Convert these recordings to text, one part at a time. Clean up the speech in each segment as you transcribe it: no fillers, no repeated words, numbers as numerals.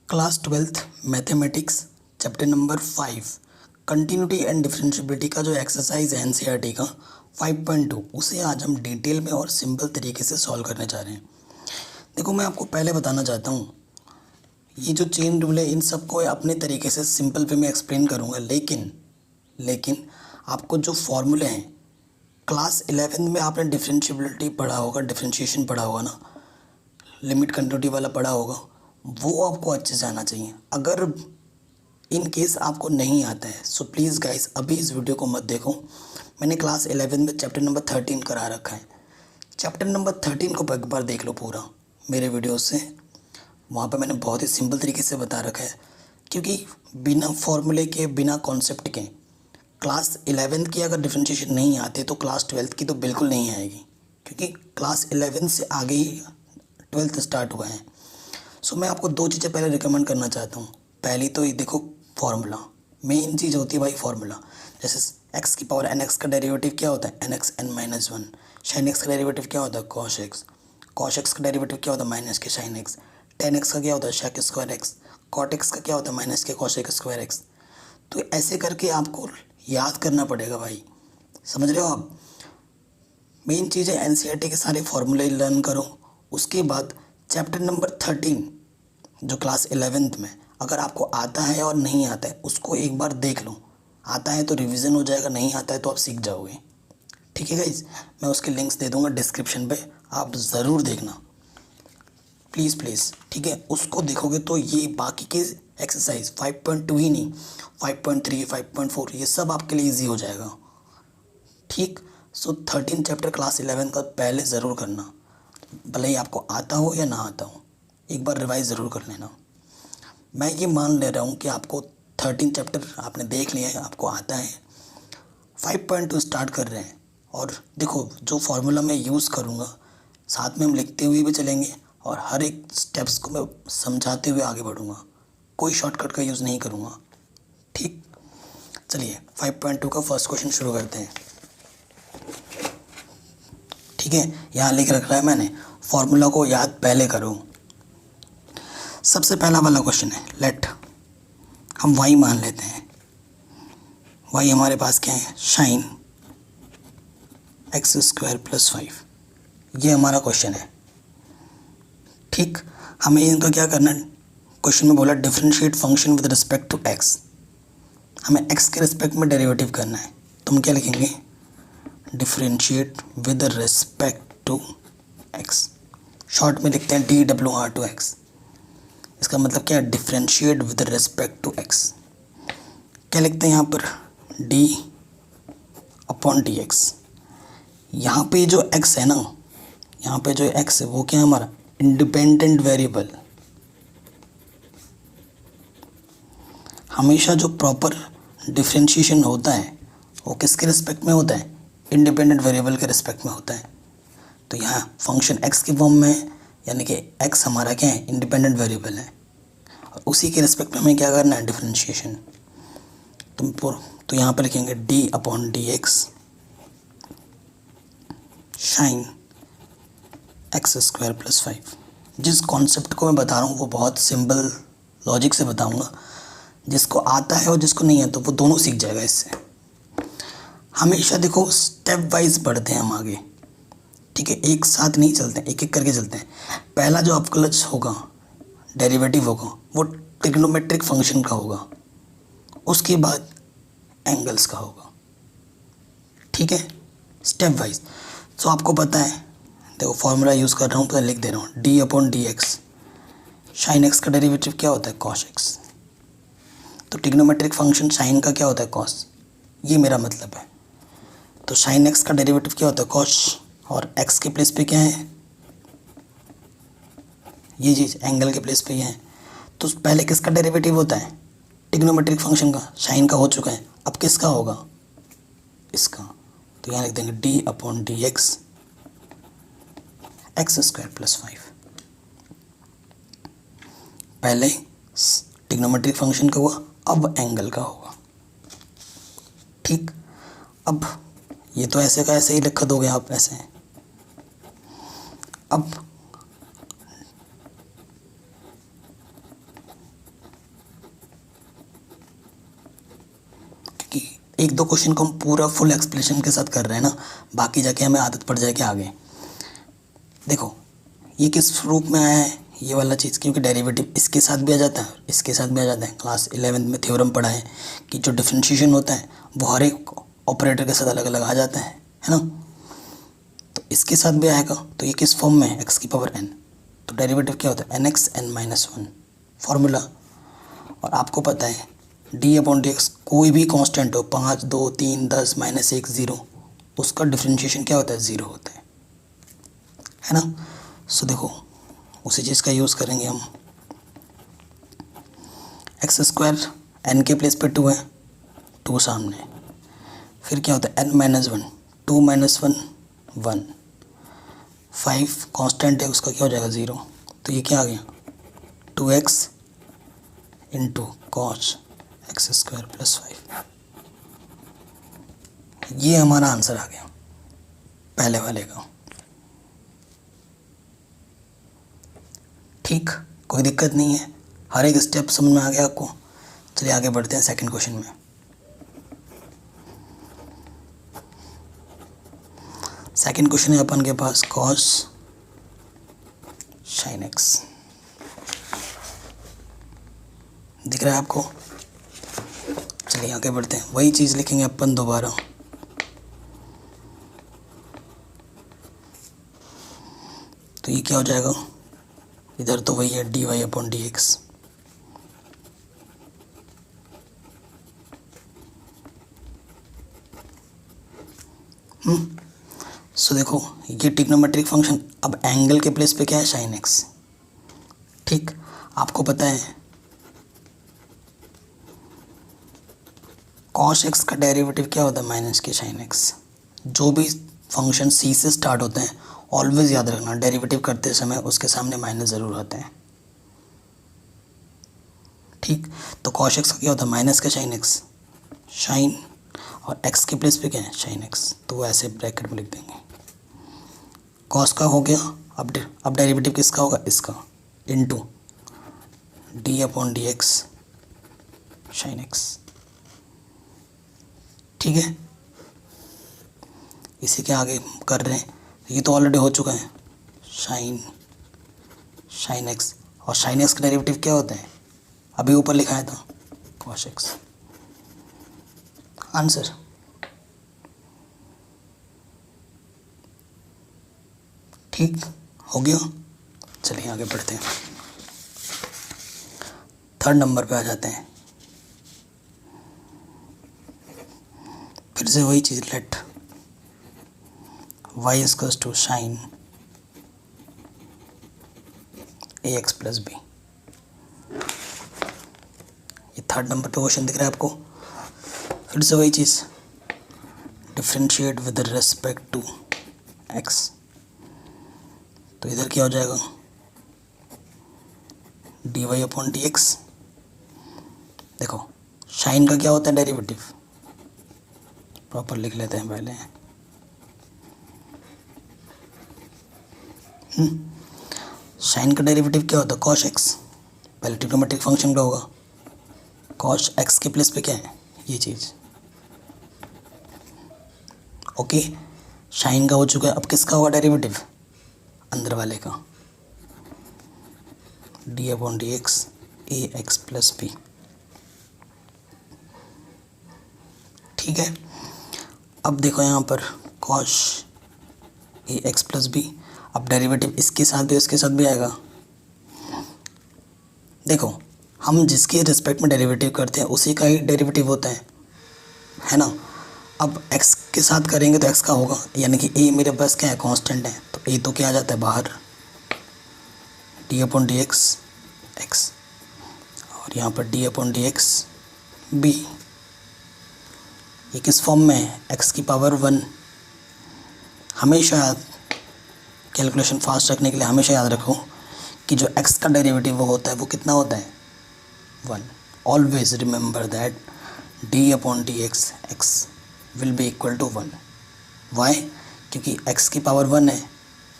Class 12th mathematics chapter number 5 continuity and differentiability का जो exercise है एनसीईआरटी का 5.2 उसे आज हम डिटेल में और सिंपल तरीके से सॉल्व करने जा रहे हैं। देखो, मैं आपको पहले बताना चाहता हूँ, ये जो चेन रूल है इन सबको अपने तरीके से सिंपल वे में एक्सप्लेन करूँगा, लेकिन आपको जो फॉर्मूले हैं क्लास 11 में आपने डिफरेंशियबिलिटी पढ़ा होगा, डिफरेंशिएशन पढ़ा होगा ना, लिमिट कंटिन्यूटी वाला पढ़ा होगा, वो आपको अच्छे से आना चाहिए। अगर इन केस आपको नहीं आता है सो प्लीज़ गाइस अभी इस वीडियो को मत देखो। मैंने क्लास 11 में चैप्टर नंबर 13 करा रखा है। चैप्टर नंबर 13 को एक बार देख लो पूरा मेरे वीडियो से, वहाँ पर मैंने बहुत ही सिंपल तरीके से बता रखा है, क्योंकि बिना फॉर्मूले के बिना कॉन्सेप्ट के क्लास 11 की अगर डिफरेंशिएशन नहीं आते तो क्लास 12 की तो बिल्कुल नहीं आएगी, क्योंकि क्लास 11 से आगे ही 12th स्टार्ट हुआ है। सो मैं आपको दो चीज़ें पहले रिकमेंड करना चाहता हूँ। पहली तो ये देखो, फार्मूला मेन चीज़ होती है भाई, फार्मूला। जैसे x की पावर nx का डेरिवेटिव क्या होता है, nx n-1। sin x का डेरिवेटिव क्या होता है, cos x। cos x का डेरिवेटिव क्या होता है, माइनस के sin x। tan x का क्या होता है, sec square x। cot x का क्या होता है, माइनस के cos स्क्वायर x। तो ऐसे करके आपको याद करना पड़ेगा भाई, समझ रहे हो आप। मेन चीज़ है एनसीईआरटी के सारे फार्मूले लर्न करो। उसके बाद चैप्टर नंबर 13 जो क्लास 11th में अगर आपको आता है और नहीं आता है उसको एक बार देख लो। आता है तो रिवीजन हो जाएगा, नहीं आता है तो आप सीख जाओगे। ठीक है गाइज, मैं उसके लिंक्स दे दूंगा डिस्क्रिप्शन पे, आप ज़रूर देखना प्लीज़ प्लीज़। ठीक है, उसको देखोगे तो ये बाकी के एक्सरसाइज 5.2 ही नहीं, 5.3 5.4 ये सब आपके लिए ईजी हो जाएगा। ठीक, सो 13 चैप्टर क्लास 11 का पहले ज़रूर करना, भले ही आपको आता हो या ना आता हो, एक बार रिवाइज ज़रूर कर लेना। मैं ये मान ले रहा हूँ कि आपको 13 चैप्टर आपने देख लिया है, आपको आता है, 5.2 स्टार्ट कर रहे हैं। और देखो, जो फार्मूला मैं यूज़ करूँगा साथ में हम लिखते हुए भी चलेंगे और हर एक स्टेप्स को मैं समझाते हुए आगे बढ़ूँगा, कोई शॉर्टकट का यूज़ नहीं करूँगा। ठीक, चलिए 5.2 का फर्स्ट क्वेश्चन शुरू करते हैं। ठीक है, यहाँ लिख रखा है मैंने, फार्मूला को याद पहले करो। सबसे पहला वाला क्वेश्चन है, लेट हम y मान लेते हैं। y हमारे पास क्या है, साइन x स्क्वायर प्लस 5, ये हमारा क्वेश्चन है। ठीक, हमें इनका क्या करना है, क्वेश्चन में बोला differentiate function with respect to x, हमें x के रिस्पेक्ट में डेरिवेटिव करना है। तो हम क्या लिखेंगे, differentiate with respect to x, short में लिखते हैं DWR2x। इसका मतलब क्या है, differentiate with respect to x। क्या लिखते हैं यहाँ पर, d/dx। यहाँ पे जो x है ना, यहाँ पे जो x है वो क्या है हमारा, इंडिपेंडेंट वेरिएबल। हमेशा जो प्रॉपर डिफरेंशिएशन होता है वो किसके रिस्पेक्ट में होता है, इंडिपेंडेंट वेरिएबल के रिस्पेक्ट में होता है। तो यहाँ फंक्शन x की फॉर्म में है, यानी कि x हमारा क्या है, इंडिपेंडेंट वेरिएबल है, और उसी के रिस्पेक्ट में हमें क्या करना है, डिफरेंशिएशन। तो यहाँ पर लिखेंगे d/dx sign x square plus 5। जिस कॉन्सेप्ट को मैं बता रहा हूँ वो बहुत सिंपल लॉजिक से बताऊँगा, जिसको आता है और जिसको नहीं आता वो दोनों सीख जाएगा इससे। हमेशा देखो स्टेप वाइज बढ़ते हैं हम आगे, ठीक है, एक साथ नहीं चलते हैं, एक एक करके चलते हैं। पहला जो अवकलज होगा, डेरिवेटिव होगा, वो ट्रिग्नोमेट्रिक फंक्शन का होगा, उसके बाद एंगल्स का होगा। ठीक है, स्टेप वाइज। तो आपको पता है, देखो फॉर्मूला यूज़ कर रहा हूँ तो लिख दे रहा हूँ, d/dx साइन x का डेरिवेटिव क्या होता है, cos x। तो ट्रिग्नोमेट्रिक फंक्शन साइन का क्या होता है, cos, ये मेरा मतलब है। तो साइन x का डेरिवेटिव क्या होता है, cos, और x के प्लेस पे क्या है, ये चीज़ एंगल के प्लेस पे ही है। तो पहले किसका डेरिवेटिव होता है, ट्रिग्नोमेट्रिक फंक्शन का, साइन का हो चुका है, अब किसका होगा, इसका। तो यहाँ लिख देंगे d/dx x स्क्वायर प्लस 5। पहले ट्रिग्नोमेट्रिक फंक्शन का हुआ, अब एंगल का होगा। ठीक, अब ये तो ऐसे का ऐसे ही लिख दोगे आप ऐसे। अब कि एक दो क्वेश्चन को हम पूरा फुल एक्सप्लेनेशन के साथ कर रहे हैं ना, बाकी जाके हमें आदत पड़ जाएगी आगे। देखो ये किस रूप में आया है ये वाला चीज़, क्योंकि डेरिवेटिव इसके साथ भी आ जाता है, इसके साथ भी आ जाता है। क्लास 11th में थ्योरम पढ़ा है कि जो डिफरेंशिएशन होता है वो हर एक ऑपरेटर के साथ अलग अलग आ जाता है ना। तो इसके साथ भी आएगा, तो ये किस फॉर्म में है, एक्स की पावर n। तो डेरिवेटिव क्या होता है, n x n minus one formula. और आपको पता है डी अपॉन डी एक्स कोई भी कांस्टेंट हो, 5, 2, 3, 10, -1, 0, उसका डिफरेंशिएशन क्या होता है, 0 होता है ना। सो देखो उसी चीज़ का यूज़ करेंगे हम। एक्स स्क्वायर एन के प्लेस पे 2 है, 2 सामने, फिर क्या होता है n minus one, 2 minus 1 1, 5 constant है उसका क्या हो जाएगा 0। तो ये क्या आ गया 2x into cos x square plus 5। ये हमारा आंसर आ गया पहले वाले का। ठीक, कोई दिक्कत नहीं है, हर एक स्टेप समझ में आ गया आपको। चलिए आगे बढ़ते हैं सेकंड क्वेश्चन में। सेकंड क्वेश्चन है अपन के पास कॉस साइन एक्स, दिख रहा है आपको। चलिए आगे बढ़ते हैं, वही चीज़ लिखेंगे अपन दोबारा। तो ये क्या हो जाएगा, इधर तो वही है d y upon d x, so देखो ये ट्रिग्नोमेट्रिक फंक्शन, अब एंगल के प्लेस पे क्या है, साइन एक्स। ठीक, आपको पता है कॉस एक्स का डेरिवेटिव क्या होता है, माइनस के साइन एक्स। जो भी फंक्शन सी से स्टार्ट होते हैं ऑलवेज याद रखना डेरिवेटिव करते समय उसके सामने माइनस ज़रूर होते हैं। ठीक, तो कॉस एक्स का क्या होता है, माइनस का साइन एक्स, साइन और एक्स के प्लेस पे क्या है, साइन एक्स, तो वो ऐसे ब्रैकेट में लिख देंगे। कॉस का हो गया, अब डेरिवेटिव किसका होगा, इसका, into D upon d x sine x. ठीक है, इसी के आगे कर रहे हैं, ये तो ऑलरेडी हो चुका है, साइन एक्स, और साइन एक्स का डेरिवेटिव क्या होता है, अभी ऊपर लिखाया था कॉस एक्स। आंसर ठीक हो गया। चलिए आगे बढ़ते हैं, थर्ड नंबर पे आ जाते हैं। फिर से वही चीज़, let y equals to sine a x plus b. ये थर्ड नंबर पे क्वेश्चन दिख रहा है आपको। फिर से वही चीज़, differentiate with respect to x. तो इधर क्या हो जाएगा, d y upon d x. देखो साइन का क्या होता है डेरिवेटिव, प्रॉपर लिख लेते हैं पहले। साइन का डेरिवेटिव क्या होता है, कॉस एक्स। पहले ट्रिग्नोमेट्रिक फंक्शन का होगा, कॉस एक्स के प्लेस पे क्या है, ये चीज़। ओके, साइन का हो चुका है, अब किसका होगा डेरिवेटिव, अंदर वाले का, डी अपॉन डी एक्स ए एक्स प्लस बी। ठीक है, अब देखो यहाँ पर cos A x plus B, अब डेरिवेटिव इसके साथ भी उसके साथ भी आएगा। देखो हम जिसके रिस्पेक्ट में डेरिवेटिव करते हैं उसी का ही डेरिवेटिव होता है ना। अब x के साथ करेंगे तो x का होगा, यानी कि a मेरे पास क्या है, कांस्टेंट है, तो a तो क्या आ जाता है बाहर, d upon d x x, और यहाँ पर d upon d x b. ये किस फॉर्म में है, x की पावर 1। हमेशा कैलकुलेशन फास्ट रखने के लिए हमेशा याद रखो कि जो x का डेरिवेटिव वो होता है वो कितना होता है, 1। Always remember that d upon d x x will be equal to 1। Why, क्योंकि x की पावर 1 है,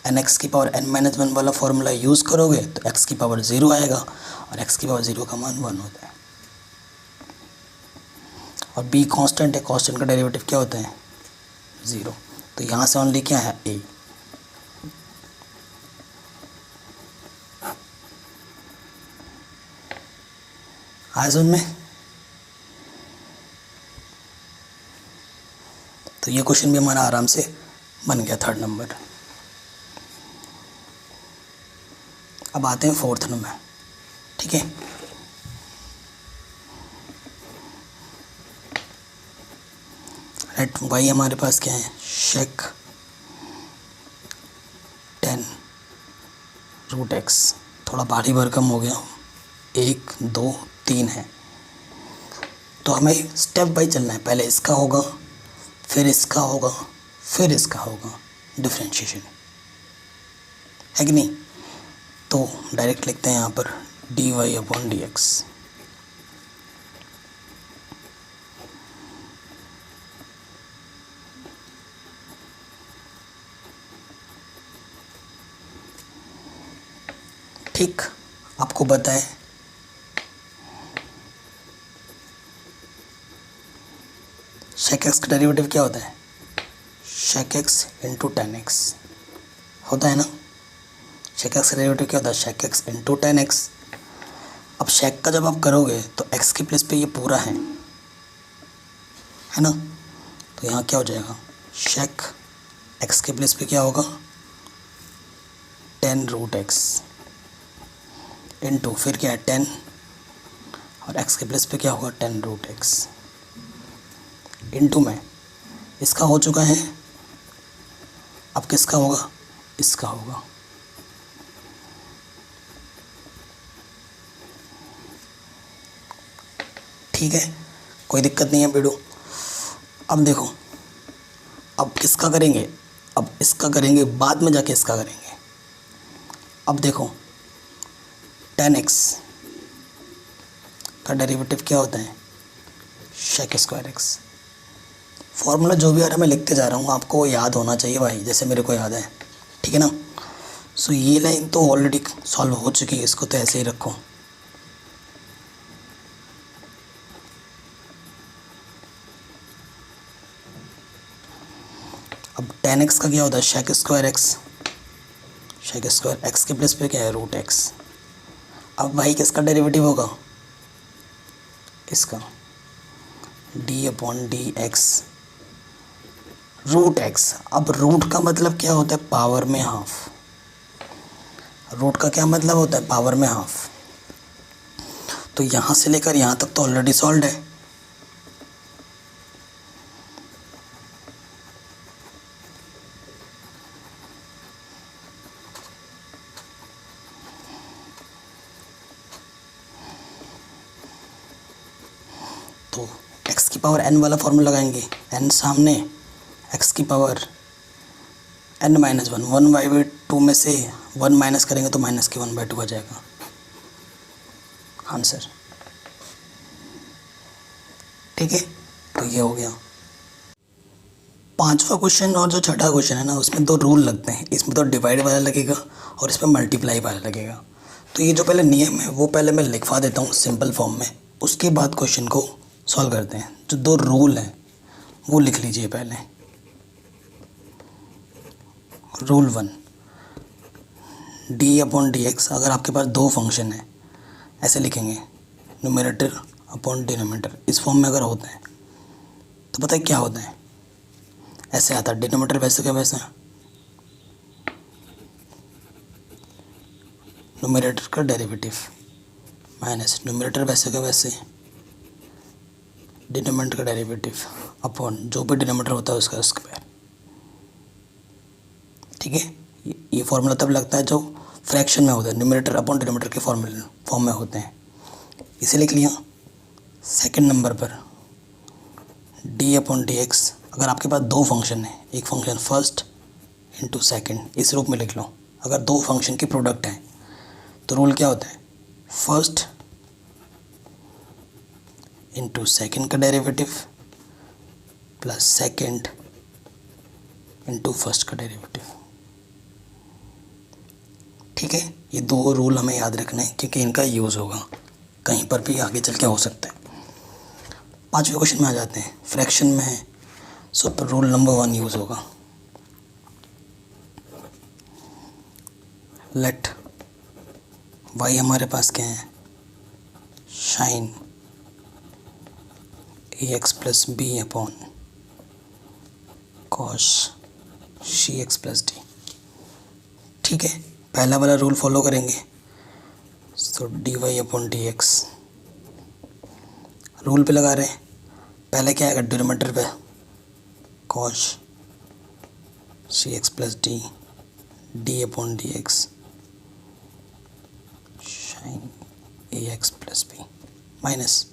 एन एक्स की पावर n-1 वाला फॉर्मूला यूज़ करोगे तो x की पावर 0 आएगा, और x की पावर 0 का मान 1 होता है। और बी कांस्टेंट है, कांस्टेंट का डेरिवेटिव क्या होता है 0, तो यहाँ से ओनली क्या है ए। आया समझ में? तो ये क्वेश्चन भी हमारा आराम से बन गया 3rd नंबर। अब आते हैं 4th नंबर, ठीक है। लेट वाई हमारे पास क्या है शेक 10 रूट एक्स, थोड़ा भारी भरकम हो गया, 1 2 3 है, तो हमें स्टेप बाई चलना है। पहले इसका होगा, फिर इसका होगा, फिर इसका होगा डिफ्रेंशिएशन, है कि नहीं? तो डायरेक्ट लिखते हैं यहाँ पर dy अपॉन dx। ठीक, आपको बताएं शेक एक्स का डेरिवेटिव क्या होता है, shake x into ten x होता है ना। शेक एक्स का डेरिवेटिव क्या होता है, shake x into ten x. अब शेक का जब आप करोगे तो एक्स की प्लेस पे ये पूरा है ना, तो यहाँ क्या हो जाएगा शेक एक्स के प्लेस पे क्या होगा 10 रूट एक्स इंटू फिर क्या है 10 और एक्स के प्लेस पे क्या होगा 10 रूट एक्स इंटू में इसका हो चुका है, अब किसका होगा, इसका होगा। ठीक है, कोई दिक्कत नहीं है बेडू। अब देखो, अब किसका करेंगे, अब इसका करेंगे, बाद में जाके इसका करेंगे। अब देखो 10x का डेरिवेटिव क्या होता है शेक स्क्वायर एक्स। फॉर्मूला जो भी आ रहा है मैं लिखते जा रहा हूँ, आपको याद होना चाहिए भाई, जैसे मेरे को याद है, ठीक है ना। सो ये लाइन तो ऑलरेडी सॉल्व हो चुकी है, इसको तो ऐसे ही रखो। अब 10x का क्या होता है shake square x, shake square x के प्लेस पे क्या है रूट एक्स। अब भाई किसका डेरिवेटिव होगा, इसका d upon d x root x. अब रूट का मतलब क्या होता है पावर में हाफ, रूट का क्या मतलब होता है पावर में हाफ। तो यहाँ से लेकर यहाँ तक तो ऑलरेडी सॉल्व है। तो x की पावर n वाला फॉर्मूला लगाएंगे, n सामने x की पावर n माइनस 1, 1/2 में से 1 माइनस करेंगे तो माइनस की 1/2 आ जाएगा आंसर। ठीक है, तो ये हो गया 5वां क्वेश्चन। और जो छठा क्वेश्चन है ना, उसमें 2 रूल लगते हैं, इसमें तो डिवाइड वाला लगेगा और इसमें मल्टीप्लाई वाला लगेगा। तो ये जो पहले नियम है वो पहले मैं लिखवा देता हूँ सिंपल फॉर्म में, उसके बाद क्वेश्चन को सॉल्व करते हैं। जो 2 रूल हैं वो लिख लीजिए पहले। Rule 1, D upon d x, अगर आपके पास 2 फंक्शन है ऐसे लिखेंगे न्यूमरेटर अपॉन डिनोमिनेटर, इस फॉर्म में अगर होते हैं तो पता है क्या होता है, ऐसे आता है डिनोमिनेटर वैसे का वैसे, न्यूमरेटर का डेरिवेटिव माइनस न्यूमरेटर वैसे का वैसे, डिनोमिनेटर का डेरिवेटिव अपॉन जो भी डिनोमिनेटर होता है उसका स्क्वायर। ठीक है, ये फॉर्मूला तब लगता है जो फ्रैक्शन में होता है, न्यूमरेटर अपॉन डिनोमिनेटर के फॉर्म में होते हैं, इसे लिख लिया। सेकंड नंबर पर डी अपॉन डी एक्स, अगर आपके पास 2 फंक्शन है, एक फंक्शन फर्स्ट इंटू सेकेंड, इस रूप में लिख लो। अगर 2 फंक्शन की प्रोडक्ट है तो रूल क्या होता है फर्स्ट इंटू सेकेंड का derivative plus second into first का डेरिवेटिव। ठीक है, ये 2 रूल हमें याद रखना है क्योंकि इनका यूज़ होगा कहीं पर भी आगे चल के हो सकता है। पाँचवें क्वेश्चन में आ जाते हैं, फ्रैक्शन में है, सो रूल नंबर 1 यूज़ होगा। लेट वाई हमारे पास क्या है, sine a x plus b upon cos c x plus d. ठीक है, पहला वाला रूल फॉलो करेंगे, so d y upon d x rule पे लगा रहे हैं। पहले क्या आएगा, डिनोमिनेटर पे cos c x plus d d upon d x sine a x plus b minus.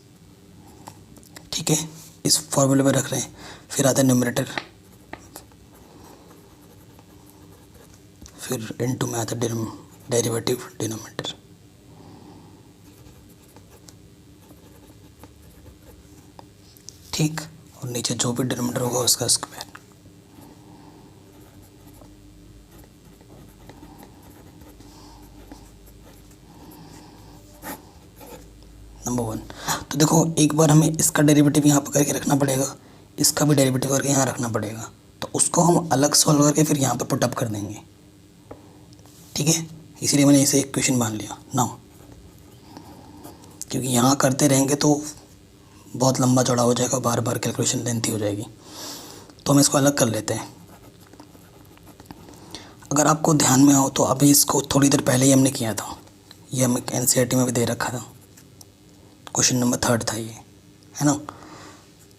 ठीक है, इस फॉर्मूले में रख रहे हैं। फिर आता है न्यूमरेटर, फिर इनटू में आता है डेरिवेटिव डिनोमिनेटर। ठीक, और नीचे जो भी डिनोमिनेटर होगा उसका स्क्वायर। नंबर 1। तो देखो, एक बार हमें इसका डेरिवेटिव यहाँ पर करके रखना पड़ेगा, इसका भी डेरिवेटिव करके यहाँ रखना पड़ेगा, तो उसको हम अलग सॉल्व करके फिर यहाँ पर पुटअप कर देंगे। ठीक है, इसीलिए मैंने इसे इक्वेशन मान लिया ना, क्योंकि यहाँ करते रहेंगे तो बहुत लंबा चौड़ा हो जाएगा, बार बार कैलकुलेशन लेंथी हो जाएगी, तो हम इसको अलग कर लेते हैं। अगर आपको ध्यान में हो तो अभी इसको थोड़ी देर पहले ही हमने किया था, ये हमें एनसीईआरटी में भी दे रखा था, क्वेश्चन नंबर 3 था ये, है ना।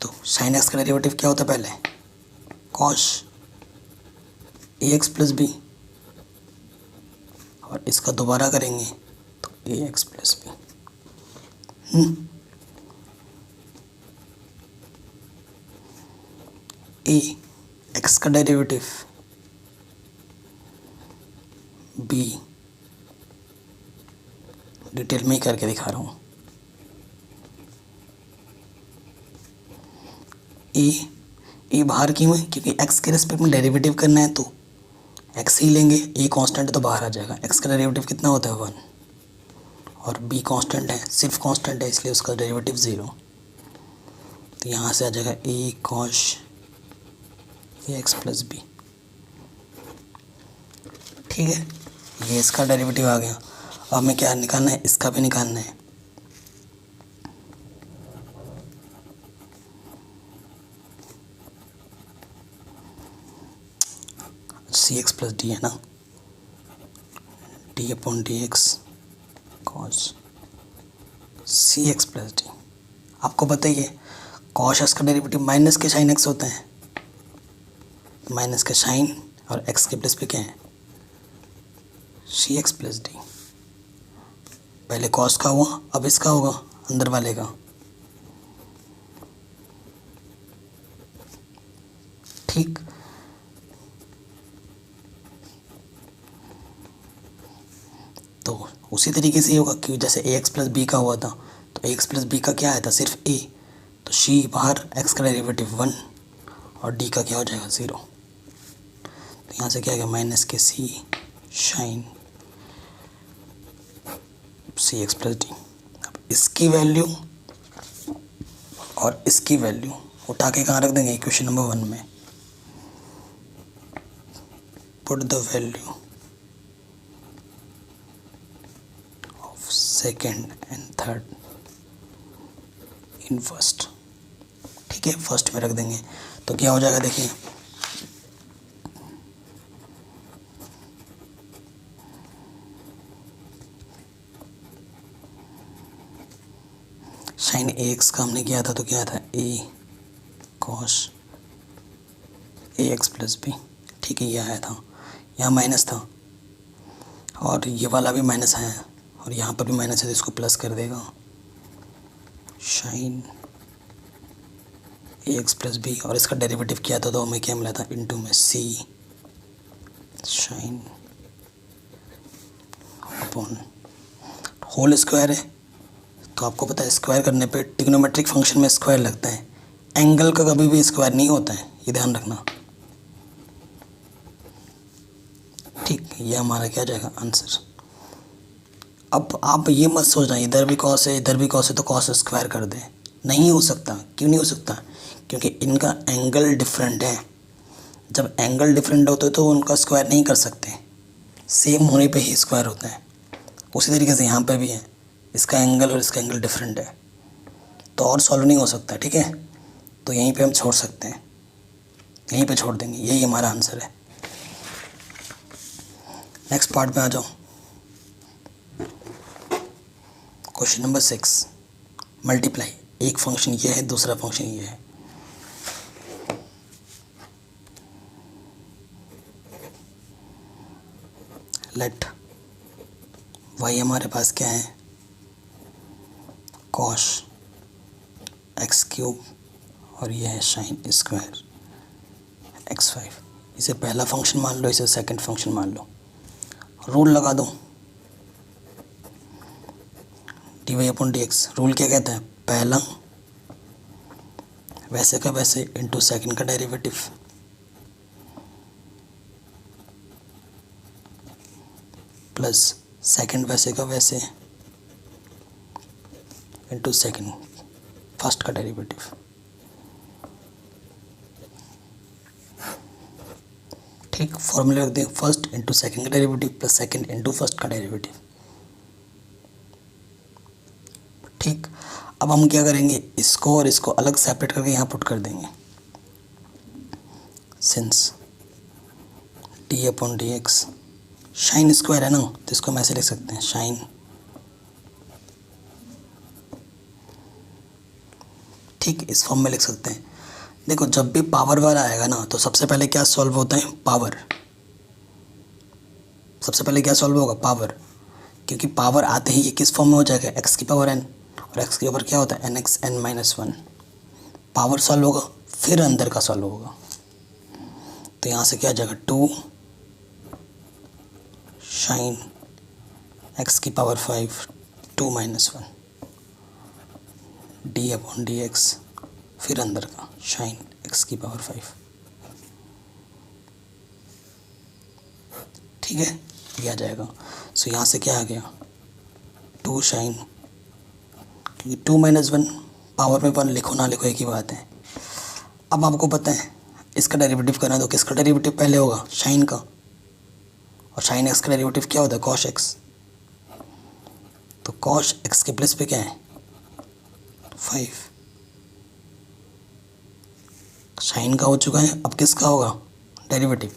तो साइन एक्स का डेरिवेटिव क्या होता है, पहले cos A x plus B, और इसका दोबारा करेंगे तो ए एक्स प्लस बी। ए एक्स का डेरिवेटिव बी, डिटेल में ही करके दिखा रहा हूँ। ए बाहर क्यों है, क्योंकि एक्स के रेस्पेक्ट में डेरिवेटिव करना है तो एक्स ही लेंगे, ए कांस्टेंट है तो बाहर आ जाएगा। एक्स का डेरिवेटिव कितना होता है 1, और बी कांस्टेंट है, सिर्फ कांस्टेंट है, इसलिए उसका डेरिवेटिव 0। तो यहाँ से आ जाएगा ए cos A x plus B. ठीक है, ये इसका डेरिवेटिव आ गया। अब हमें क्या निकालना है, इसका भी निकालना है। सी एक्स प्लस डी है ना, d upon d x cos c x plus d. आपको पता ही है, कॉस एक्स का डेरिवेटिव माइनस के साइन एक्स होता है, माइनस के साइन और एक्स के प्लस पे क्या है, सी एक्स प्लस डी। पहले कॉस का हुआ, अब इसका होगा अंदर वाले का। ठीक, तो उसी तरीके से ही होगा कि जैसे ए एक्स प्लस बी का हुआ था, तो ए एक्स प्लस बी का क्या आया था, सिर्फ ए, तो सी बाहर, एक्स का डेरिवेटिव 1 और डी का क्या हो जाएगा 0। तो यहाँ से क्या आ गया, माइनस के सी साइन सी एक्स प्लस डी। अब इसकी वैल्यू और इसकी वैल्यू उठा के कहाँ रख देंगे, इक्वेशन नंबर 1 में। Put the value of second and third in first. ठीक है, फर्स्ट में रख देंगे तो क्या हो जाएगा, देखिए साइन ए एक्स का हमने किया था तो क्या था, ए cos A x plus B. ठीक है, ये आया था, यहाँ माइनस था और ये वाला भी माइनस है और यहाँ पर भी माइनस है, तो इसको प्लस कर देगा, sign a x plus B. और इसका डेरिवेटिव किया था तो हमें क्या मिला था, इनटू में सी साइन अपॉन होल स्क्वायर है। तो आपको पता है स्क्वायर करने पे ट्रिग्नोमेट्रिक फंक्शन में स्क्वायर लगता है, एंगल का कभी भी स्क्वायर नहीं होता है, ये ध्यान रखना। ठीक, ये हमारा क्या जाएगा आंसर। अब आप ये मत सोचना इधर भी कॉस है इधर भी कॉस है तो कॉस स्क्वायर कर दें, नहीं हो सकता। क्यों नहीं हो सकता? क्योंकि इनका एंगल डिफरेंट है। जब एंगल डिफरेंट होते तो उनका स्क्वायर नहीं कर सकते, सेम होने पे ही स्क्वायर होता है। उसी तरीके से यहाँ पे भी है, इसका एंगल और इसका एंगल डिफरेंट है, तो और सॉल्व नहीं हो सकता। ठीक है, तो यहीं पे हम छोड़ सकते हैं, यहीं पे छोड़ देंगे, यही हमारा आंसर है। नेक्स्ट पार्ट में आ जाओ। Question number 6, multiply. एक फंक्शन ये है, दूसरा फंक्शन ये है। लेट वाई हमारे पास क्या है, कॉश एक्स क्यूब, और ये है साइन स्क्वायर x5। इसे पहला फंक्शन मान लो, इसे सेकंड फंक्शन मान लो। रूल लगा दो, d y upon d x. Rule क्या कहता है, पहला वैसे का वैसे इंटू सेकंड का डेरिवेटिव प्लस सेकंड वैसे का वैसे इंटू सेकंड फर्स्ट का डेरिवेटिव। ठीक, फॉर्मूला रख दें, फर्स्ट इंटू सेकंड का derivative plus second into first का डेरिवेटिव। ठीक, अब हम क्या करेंगे, इसको और इसको अलग सेपरेट करके यहाँ पुट कर देंगे। Since D upon d x sine square है ना, तो इसको हम ऐसे लिख सकते हैं, साइन। ठीक, इस फॉर्म में लिख सकते हैं। देखो, जब भी पावर वाला आएगा ना, तो सबसे पहले क्या सॉल्व होता है, पावर। सबसे पहले क्या सॉल्व होगा, पावर। क्योंकि पावर आते ही ये किस फॉर्म में हो जाएगा, एक्स की पावर एन, और एक्स की पावर क्या होता है, n x n minus one. Power solve होगा, फिर अंदर का सॉल्व होगा। तो यहाँ से क्या आ जाएगा, 2 साइन एक्स की power 5 2 minus 1 D upon d x, फिर अंदर का साइन एक्स की पावर 5। ठीक है, ये आ जाएगा। सो यहाँ से क्या आ गया, 2 साइन, क्योंकि 2 माइनस 1 पावर में 1 लिखो ना लिखो एक ही बात है। अब आपको पता है इसका डेरिवेटिव करना है, तो किसका डेरिवेटिव पहले होगा, साइन का, और साइन एक्स का डेरिवेटिव क्या होता है, कॉश एक्स। तो कॉश एक्स के प्लस पे क्या है, 5। साइन का हो चुका है, अब किसका होगा डेरिवेटिव,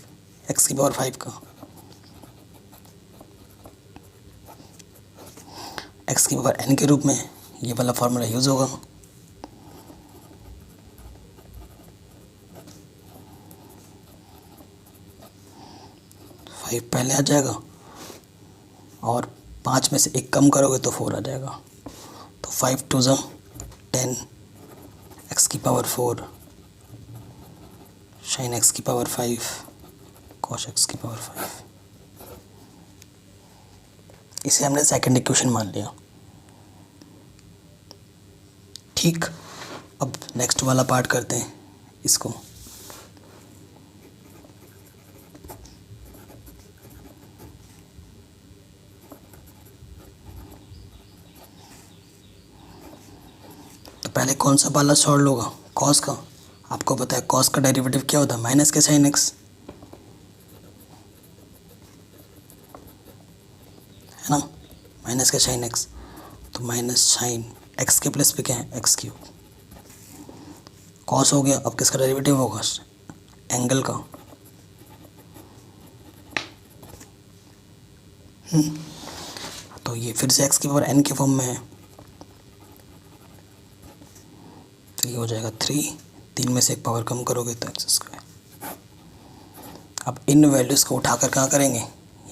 एक्स की पावर 5 का। एक्स की पावर एन के रूप में ये वाला फार्मूला यूज़ होगा। फाइव पहले आ जाएगा, और 5 में से 1 कम करोगे तो 4 आ जाएगा। तो 5 2 ज़ा 10 एक्स की पावर 4 साइन एक्स की पावर 5 कॉस एक्स की पावर 5। इसे हमने सेकंड इक्वेशन मान लिया। ठीक, अब नेक्स्ट वाला पार्ट करते हैं इसको। तो पहले कौन सा वाला सॉल्व होगा, कॉस का। आपको पता है कॉस का डेरिवेटिव क्या होता है, माइनस के साइन एक्स, है ना, माइनस के साइन एक्स। तो माइनस साइन एक्स के प्लस पे क्या है, एक्स क्यूब। कॉस हो गया, अब किसका डेरिवेटिव होगा, एंगल का। तो ये फिर से एक्स की पावर एन के फॉर्म में है, तो ये हो जाएगा 3। 3 में से 1 पावर कम करोगे तो एक्स स्क्वायर। अब इन वैल्यूज़ को उठाकर कहाँ करेंगे,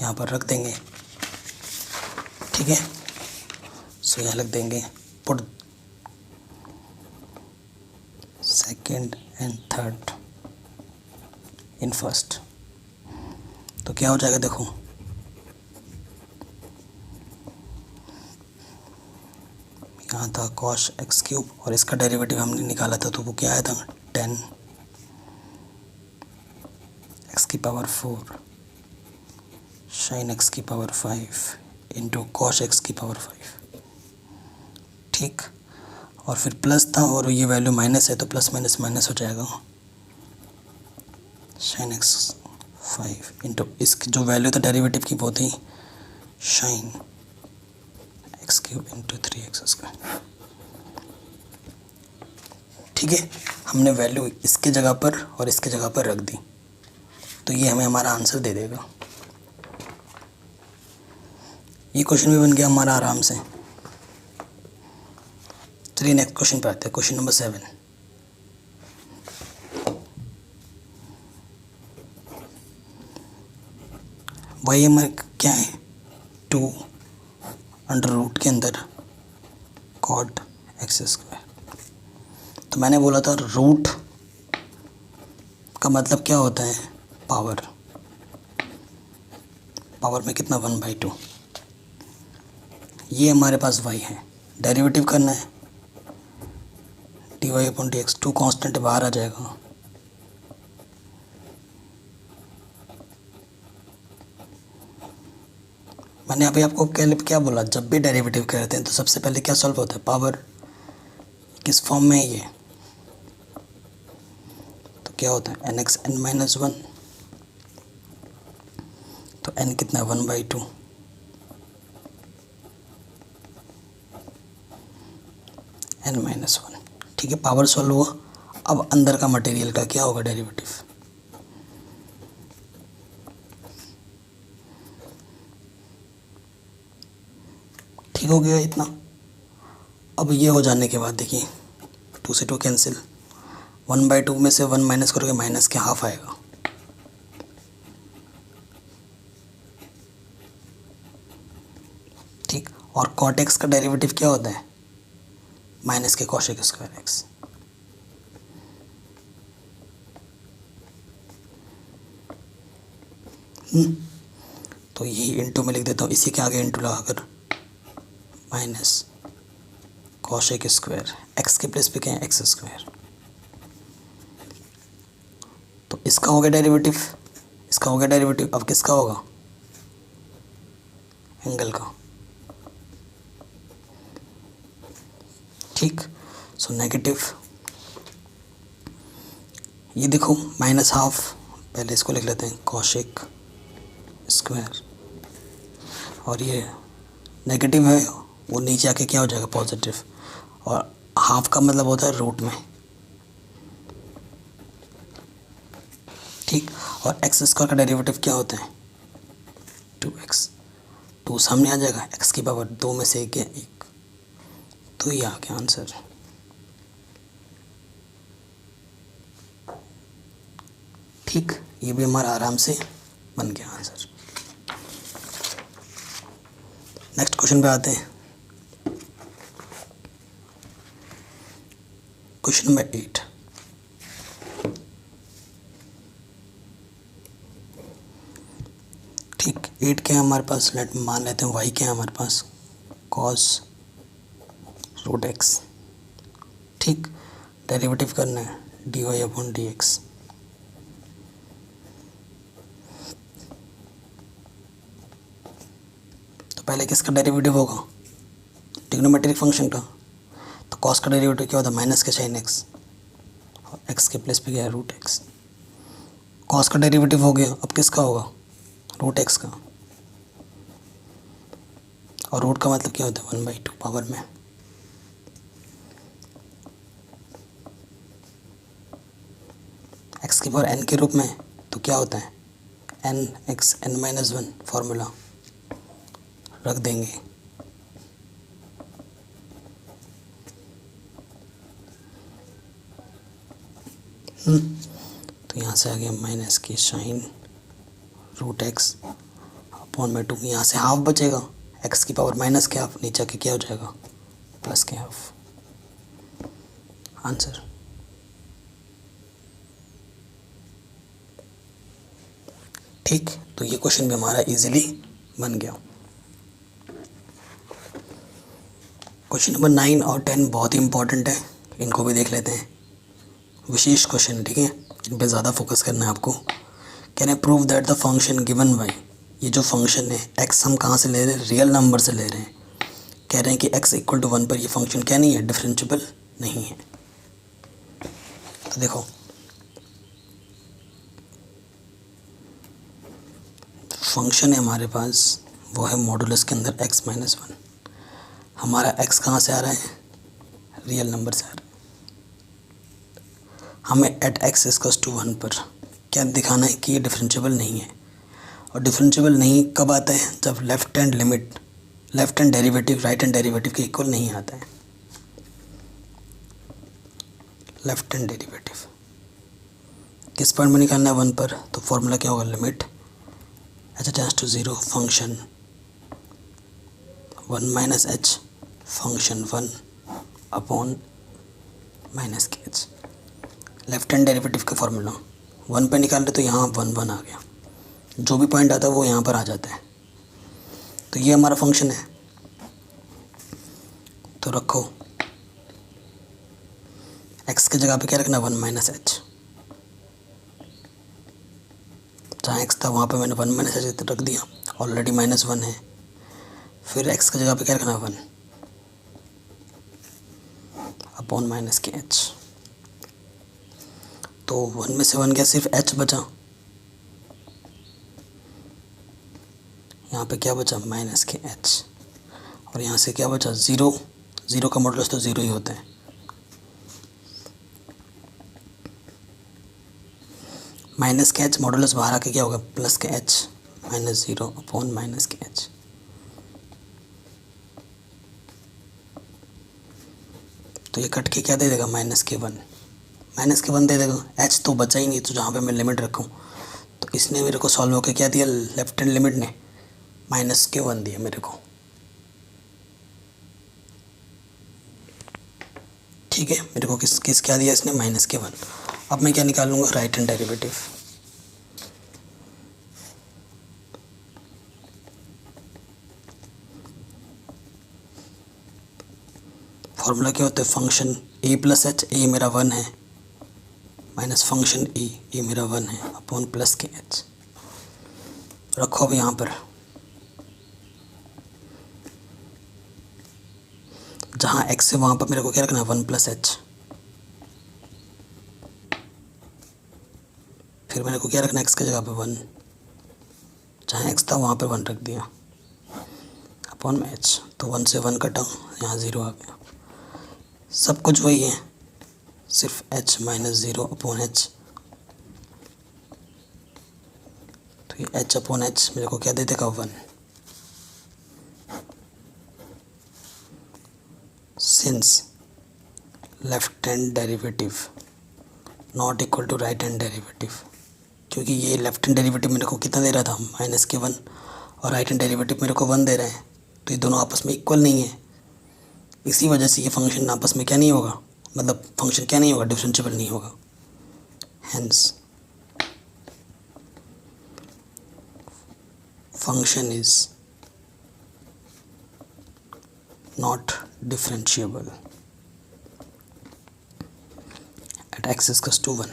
यहाँ पर रख देंगे। ठीक है, सो यहाँ लिख देंगे put second and third in first. तो क्या हो जाएगा, देखो यहाँ था कॉस एक्स क्यूब, और इसका डेरिवेटिव हमने निकाला था, तो वो क्या आया था, 10 एक्स की पावर 4 साइन एक्स की पावर 5 इंटू कॉस एक्स की पावर 5। ठीक, और फिर प्लस था और ये वैल्यू माइनस है तो प्लस माइनस माइनस हो जाएगा। साइन एक्स 5 इंटू इसकी जो वैल्यू था डेरिवेटिव की वो थी sine x cube into 3x²। ठीक है, हमने वैल्यू इसके जगह पर और इसके जगह पर रख दी तो ये हमें हमारा आंसर दे देगा। ये क्वेश्चन भी बन गया हमारा आराम से। चलिए नेक्स्ट क्वेश्चन पे आते हैं, क्वेश्चन नंबर 7। वही हमारे क्या है 2 अंडर रूट के अंदर कॉट x²। तो मैंने बोला था रूट का मतलब क्या होता है, पावर। पावर में कितना 1/2। ये हमारे पास y है, डेरिवेटिव करना है dy/dx। 2 कांस्टेंट बाहर आ जाएगा। मैंने अभी आपको क्या बोला, जब भी डेरिवेटिव करते हैं तो सबसे पहले क्या सॉल्व होता है, पावर। किस फॉर्म में है ये, तो क्या होता है nx n-1। तो n कितना है 1/2। n-1। ठीक है, पावर सॉल्व हुआ। अब अंदर का मटेरियल का क्या होगा डेरिवेटिव। ठीक हो गया इतना। अब ये हो जाने के बाद देखिए 2 से 2 कैंसिल, 1/2 में से 1 माइनस करोगे माइनस के हाफ आएगा। ठीक, और कॉट एक्स का डेरिवेटिव क्या होता है, माइनस के cos² x। तो ये इंटू में लिख देता हूँ, इसी के आगे इंटू लगाकर माइनस cos² x के प्लेस पे क्या है x²। तो इसका हो गया डेरिवेटिव, इसका हो गया डेरिवेटिव। अब किसका होगा, एंगल का। ठीक, सो नेगेटिव। ये देखो माइनस हाफ, पहले इसको लिख लेते हैं cos²। और ये नेगेटिव है, वो नीचे आके क्या हो जाएगा पॉजिटिव। और हाफ का मतलब होता है रूट में। ठीक, और x² का डेरिवेटिव क्या होता है 2x। 2 सामने आ जाएगा, x की पावर 2 में से 1 है 1। तो ये आ गया आंसर। ठीक, ये भी हमारा आराम से बन गया आंसर। नेक्स्ट क्वेश्चन पे आते हैं, क्वेश्चन नंबर 8। ठीक, 8 क्या है हमारे पास, लेट मान लेते हैं y क्या है हमारे पास cos√x। ठीक, डेरिवेटिव करना है dy/dx। तो पहले किसका डेरिवेटिव होगा, ट्रिग्नोमेट्रिक फंक्शन का। तो cos का डेरिवेटिव क्या होता है, माइनस के साइन x, और x के प्लेस पे गया √x। cos का डेरिवेटिव हो गया, अब किसका होगा, √x का। और रूट का मतलब क्या होता है 1/2 पावर में। x की पावर n के रूप में, तो क्या होता है nx n-1 फॉर्मूला रख देंगे। तो यहाँ से आ गया माइनस की साइन √x अपॉन में 2। यहाँ से हाफ बचेगा, x की पावर माइनस के हाफ, नीचे के क्या हो जाएगा प्लस के हाफ। आंसर। ठीक, तो ये क्वेश्चन भी हमारा इजीली बन गया। क्वेश्चन नंबर 9 और 10 बहुत ही इंपॉर्टेंट है, इनको भी देख लेते हैं। विशेष क्वेश्चन, ठीक है, इन पे ज़्यादा फोकस करना है आपको। Can I prove that the function given by, ये जो फंक्शन है x हम कहाँ से ले रहे हैं, रियल नंबर से ले रहे हैं। कह रहे हैं कि x इक्वल टू 1 पर ये फंक्शन क्या नहीं है, डिफरेंशिएबल नहीं है। तो देखो फंक्शन है हमारे पास, वो है मॉडुलस के अंदर x माइनस 1। हमारा x कहाँ से आ रहा है, रियल नंबर से आ रहा है। हमें एट x इक्वल्स टू 1 पर क्या दिखाना है कि ये डिफरेंशिएबल नहीं है। और डिफरेंशिएबल नहीं कब आता है, जब left hand limit, left hand derivative right hand derivative के इक्वल नहीं आता है। लेफ्ट हैंड डेरिवेटिव किस पॉइंट में निकालना है, 1 पर, तो फॉर्मूला क्या होगा, limit h tends to 0 function 1 minus h function 1 upon minus के h। लेफ्ट हैंड डेरिवेटिव का फॉर्मूला 1 पे निकाल रहे तो यहाँ 1 1 आ गया, जो भी पॉइंट आता है वो यहाँ पर आ जाता है। तो ये हमारा फंक्शन है, तो रखो x की जगह पे क्या रखना, 1 माइनस h। जहाँ x था वहाँ पे मैंने 1 माइनस h रख दिया, ऑलरेडी माइनस 1 है। फिर x की जगह पे क्या रखना, 1 अपॉन माइनस के h। तो 1 में से 1 गया, सिर्फ h बचा। यहाँ पे क्या बचा, माइनस के h। और यहाँ से क्या बचा, 0। 0 का मॉडुलस तो 0 ही होता है। माइनस के h मॉडुलस बाहर आके क्या होगा, प्लस के h माइनस 0 अपॉन माइनस के h। तो ये कट के क्या दे देगा, माइनस के 1। माइनस के 1 दे देगा, h तो बचा ही नहीं, तो जहाँ पे मैं लिमिट रखूँ, तो इसने मेरे को सॉल्व होकर क्या दिया, लेफ्ट हैंड लिमिट ने माइनस के 1 दिया मेरे को। ठीक है, मेरे को किस क्या दिया इसने, माइनस के 1। अब मैं क्या निकालूंगा, राइट हैंड डेरिवेटिव। फॉर्मूला क्या होता है, function a plus h, a मेरा 1 है, माइनस फंक्शन ए मेरा 1 है अपॉन प्लस के h। रखो अब यहाँ पर, जहाँ x है वहाँ पर मेरे को क्या रखना है, 1 प्लस h। फिर मेरे को क्या रखना है, x की जगह पे 1, जहाँ x था वहाँ पर 1 रख दिया अपॉन में h। तो 1 से 1 कटा, यहाँ 0 आ गया। सब कुछ वही है, सिर्फ h माइनस 0 अपॉन h। तो ये h अपॉन h मेरे को क्या दे देगा, 1। Since left hand derivative not equal to right hand derivative, क्योंकि ये लेफ्ट हैंड डेरिवेटिव मेरे को कितना दे रहा था, माइनस के 1, और राइट हैंड डेरिवेटिव मेरे को 1 दे रहे हैं, तो ये दोनों आपस में इक्वल नहीं है। इसी वजह से ये फंक्शन आपस में क्या नहीं होगा, मतलब फंक्शन क्या नहीं होगा, डिफरेंशिएबल नहीं होगा। Hence function is not differentiable at x equals to 1।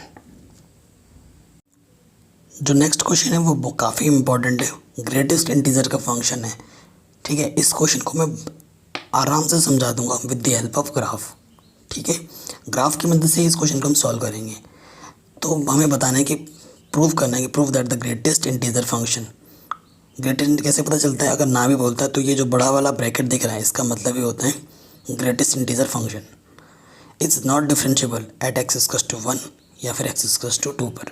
जो नेक्स्ट क्वेश्चन है वो काफ़ी इंपॉर्टेंट है, ग्रेटेस्ट इंटीजर का फंक्शन है। ठीक है, इस क्वेश्चन को मैं आराम से समझा दूंगा with the help of graph. ठीक है, ग्राफ की मदद से इस क्वेश्चन को हम सॉल्व करेंगे। तो हमें बताना है कि प्रूव करना है कि prove that the greatest integer function. Greatest कैसे पता चलता है, अगर ना भी बोलता है तो ये जो बड़ा वाला ब्रैकेट दिख रहा है इसका मतलब ये होता है greatest integer function is not differentiable at x equals to 1 या फिर x इक्वल्स टू 2 पर,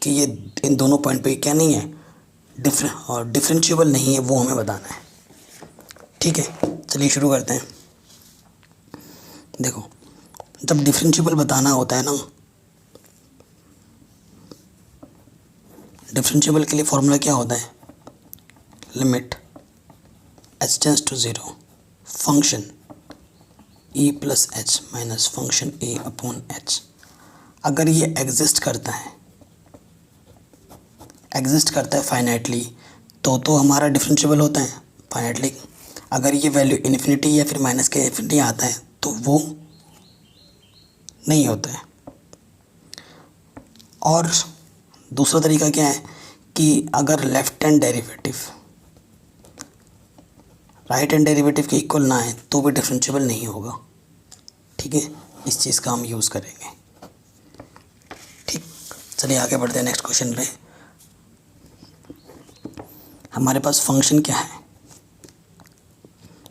कि ये इन दोनों पॉइंट पे क्या नहीं है, डिफरेंशिएबल नहीं है, वो हमें बताना है। ठीक है, चलिए शुरू करते हैं। देखो, जब डिफरेंशिएबल बताना होता है ना, डिफरेंशिएबल के लिए फॉर्मूला क्या होता है, limit h tends to 0 function e plus h minus function a upon h। अगर ये एग्जिस्ट करता है फाइनाइटली, तो हमारा डिफरेंशिएबल होता है फाइनाइटली। अगर ये वैल्यू इन्फिनिटी या फिर माइनस के इन्फिनिटी आता है तो वो नहीं होता है। और दूसरा तरीका क्या है कि अगर left hand derivative right hand derivative के इक्वल ना है तो भी डिफरेंशिएबल नहीं होगा। ठीक है, इस चीज़ का हम यूज़ करेंगे। ठीक, चलिए आगे बढ़ते हैं नेक्स्ट क्वेश्चन पे। हमारे पास फंक्शन क्या है?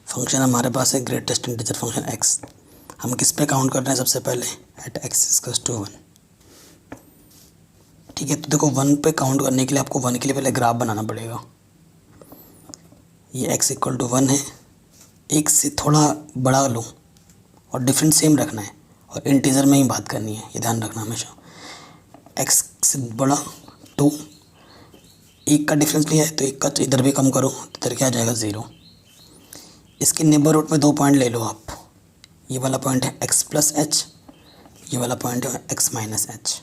फंक्शन हमारे पास है ग्रेटेस्ट इंटीजर फंक्शन x। हम किस पे काउंट कर रहे हैं सबसे पहले? At x equals to 1। ठीक है, तो देखो 1 पे काउंट करने के लिए आपको 1 के लिए पहले ग्राफ बनाना पड़ेगा। ये x इक्वल टू 1 है, एक से थोड़ा बड़ा लो और डिफरेंस सेम रखना है और इंटीजर में ही बात करनी है, ये ध्यान रखना हमेशा। x से बड़ा 2, एक का डिफरेंस लिया है तो एक का इधर भी कम करो तो इधर क्या आ जाएगा 0। इसके नेबरहुड में 2 पॉइंट ले लो आप। ये वाला पॉइंट है x प्लस एच, ये वाला पॉइंट है x माइनस एच।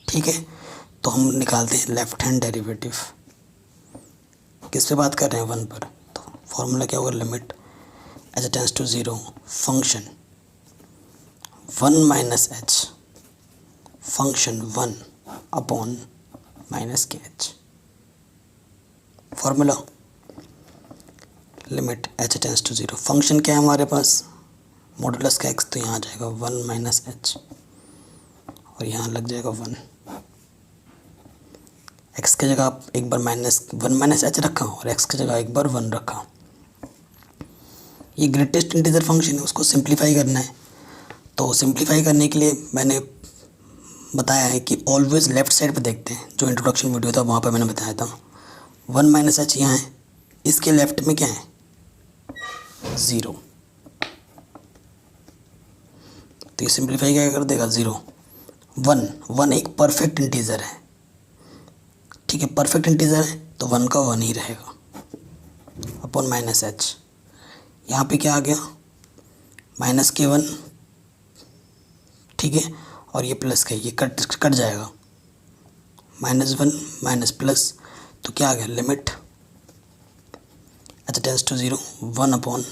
ठीक है, तो हम निकालते हैं लेफ्ट हैंड डेरिवेटिव। किस पे बात कर रहे हैं? 1 पर। तो फॉर्मूला क्या होगा? Limit h tends to 0 function 1 minus h function 1 upon minus के h. Formula limit h tends to 0, function क्या है हमारे पास? मॉडुलस का x, तो यहाँ आ जाएगा 1 माइनस एच और यहाँ लग जाएगा 1। x की जगह आप एक बार -1 माइनस एच रखा और x की जगह एक बार 1 रखा। ये ग्रेटेस्ट इंटीजर फंक्शन है, उसको सिंप्लीफाई करना है। तो सिंप्लीफाई करने के लिए मैंने बताया है कि ऑलवेज लेफ्ट साइड पे देखते हैं। जो इंट्रोडक्शन वीडियो था वहाँ पर मैंने बताया था 1 माइनस एच यहाँ है, इसके लेफ्ट में क्या है? 0। तो ये सिंप्लीफाई क्या कर देगा? 0 1 एक परफेक्ट इंटीजर है। ठीक है, परफेक्ट इंटीजर है तो 1 का 1 ही रहेगा अपॉन माइनस एच। यहाँ पे क्या आ गया? माइनस के 1। ठीक है, और ये प्लस का ये कट जाएगा, -1 माइनस प्लस, तो क्या आ गया? Limit h tends to 0 1 upon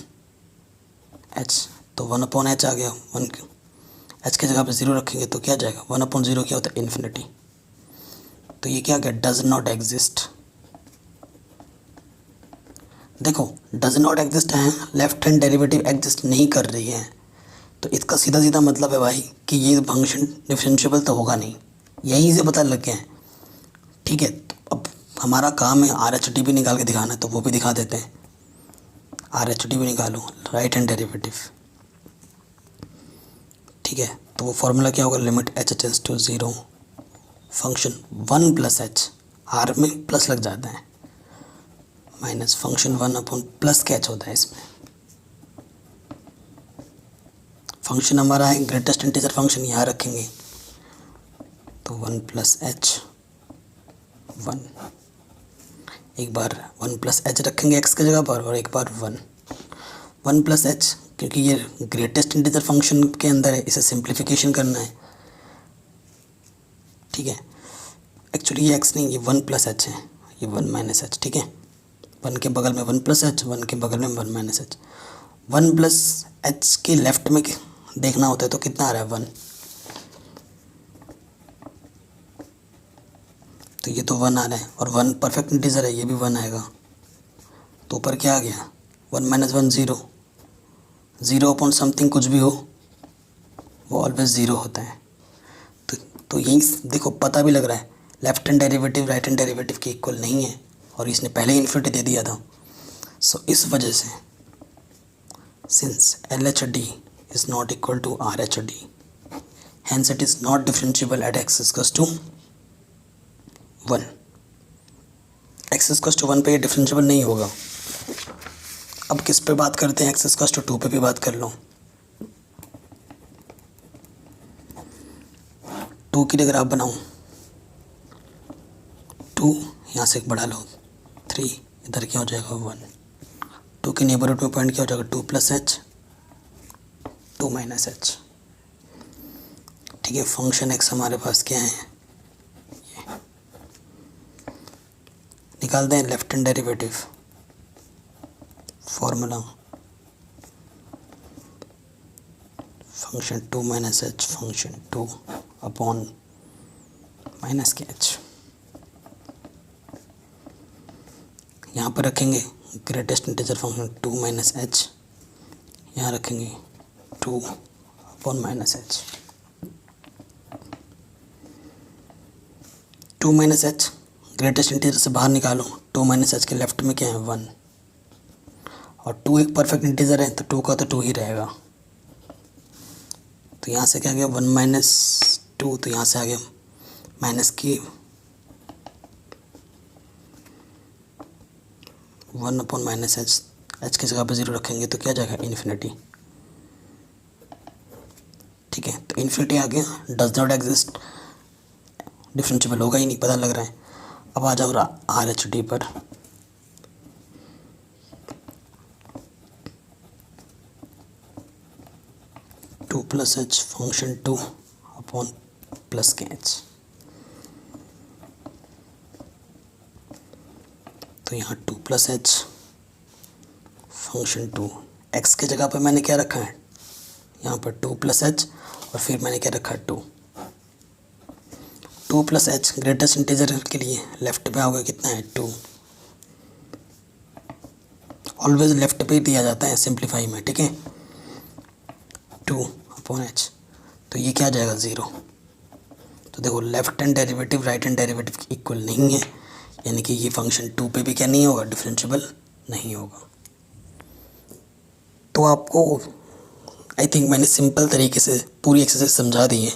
h. तो 1 अपॉन एच आ गया। 1 एच की जगह पे 0 रखेंगे तो क्या जाएगा? 1 अपॉन 0 क्या होता है? इन्फिनिटी। तो ये क्या गया? Does not exist. देखो डज नॉट एग्जिस्ट है, लेफ्ट हैंड डेरिवेटिव एग्जिस्ट नहीं कर रही है, तो इसका सीधा सीधा मतलब है भाई कि ये फंक्शन डिफरेंशिएबल तो होगा नहीं। यहीं से पता लग गया है। ठीक है, तो अब हमारा काम है RHD भी निकाल के दिखाना है, तो वो भी दिखा देते हैं। RHD भी निकालो, राइट हैंड डेरिवेटिव। ठीक है, तो वो फॉर्मूला क्या होगा? Limit h tends to 0 function 1 plus h, R में प्लस लग जाता है, माइनस फंक्शन 1 अपॉन प्लस का एच होता है इसमें। फंक्शन हमारा है ग्रेटेस्ट इंटीजर फंक्शन, यहाँ रखेंगे तो 1 प्लस एच 1, एक बार 1 प्लस एच रखेंगे x की जगह पर और एक बार 1 प्लस एच, क्योंकि ये ग्रेटेस्ट इंटीजर फंक्शन के अंदर है, इसे सिंप्लीफिकेशन करना है। ठीक है, एक्चुअली ये x नहीं, ये 1 प्लस एच है, ये 1 माइनस एच। ठीक है, 1 के बगल में 1 प्लस एच, 1 के बगल में 1 माइनस एच। 1 प्लस एच के लेफ्ट में देखना होता है तो कितना आ रहा है? 1। तो ये तो 1 आ रहा है और 1 परफेक्ट इंटीजर है, ये भी 1 आएगा। तो ऊपर क्या आ गया? 1 माइनस 1 0, 0 अपॉन समथिंग कुछ भी हो वो ऑलवेज 0 होता है। तो यहीं देखो पता भी लग रहा है left hand derivative right hand derivative के इक्वल नहीं है और इसने पहले ही इन्फिनिटी दे दिया था। सो इस वजह से since LHD is not equal to RHD, hence it is not differentiable at x equals to 1। x equals to 1 पे ये डिफरेंशिएबल नहीं होगा। अब किस पे बात करते हैं? x equals to 2 पे भी बात कर लो। 2 की जगह आप बनाओ 2, यहाँ से एक बढ़ा लो 3, इधर क्या हो जाएगा 1। 2 के नेबरहुड में पॉइंट क्या हो जाएगा? 2 प्लस एच 2 माइनस एच। ठीक है, फंक्शन x हमारे पास क्या है? ये निकालते हैं left hand derivative. Formula function 2 minus h function 2 upon minus के एच। यहाँ पर रखेंगे greatest integer function 2 minus H, यहाँ रखेंगे 2 upon minus H. 2 minus H greatest integer से बाहर निकालो, 2 माइनस एच के लेफ्ट में क्या है 1, और 2 एक परफेक्ट इंटीजर है तो 2 का तो 2 ही रहेगा। तो यहाँ से क्या आ गया 1 माइनस 2, तो यहाँ से आ गया माइनस की 1 अपॉन माइनस एच, एच की जगह पर 0 रखेंगे तो क्या जाएगा इन्फिनिटी। ठीक है, तो इन्फिनिटी आ गया, डज नॉट एग्जिस्ट, डिफरेंशिएबल होगा ही नहीं, पता लग रहा है। अब आ जाओ आर एच डी पर। Two plus H function 2 upon plus के एच, तो यहाँ 2 प्लस एच फंक्शन 2, एक्स के जगह पर मैंने क्या रखा है यहाँ पर 2 प्लस एच, और फिर मैंने क्या रखा है 2 प्लस एच ग्रेटेस्ट इंटीजर के लिए लेफ्ट पे होगा कितना है 2, ऑलवेज लेफ्ट पे ही दिया जाता है सिंप्लीफाई में। ठीक है, 2 अपॉन एच, तो ये क्या आ जाएगा 0। तो देखो left hand derivative right hand derivative equal नहीं है, यानी कि ये फंक्शन 2 पे भी क्या नहीं होगा, डिफरेंशिएबल नहीं होगा। तो आपको आई थिंक मैंने सिंपल तरीके से पूरी एक्सरसाइज समझा दी है।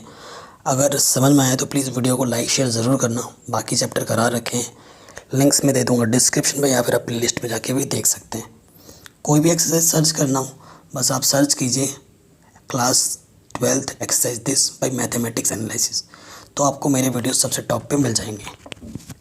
अगर समझ में आया तो प्लीज़ वीडियो को लाइक शेयर ज़रूर करना। बाकी चैप्टर करा रखे हैं, लिंक्स में दे दूंगा डिस्क्रिप्शन में, या फिर आप प्ले लिस्ट में जाके भी देख सकते हैं। कोई भी एक्सरसाइज सर्च करना हो बस आप सर्च कीजिए class 12th exercise this by mathematics analysis, तो आपको मेरे वीडियो सबसे टॉप पे मिल जाएंगे।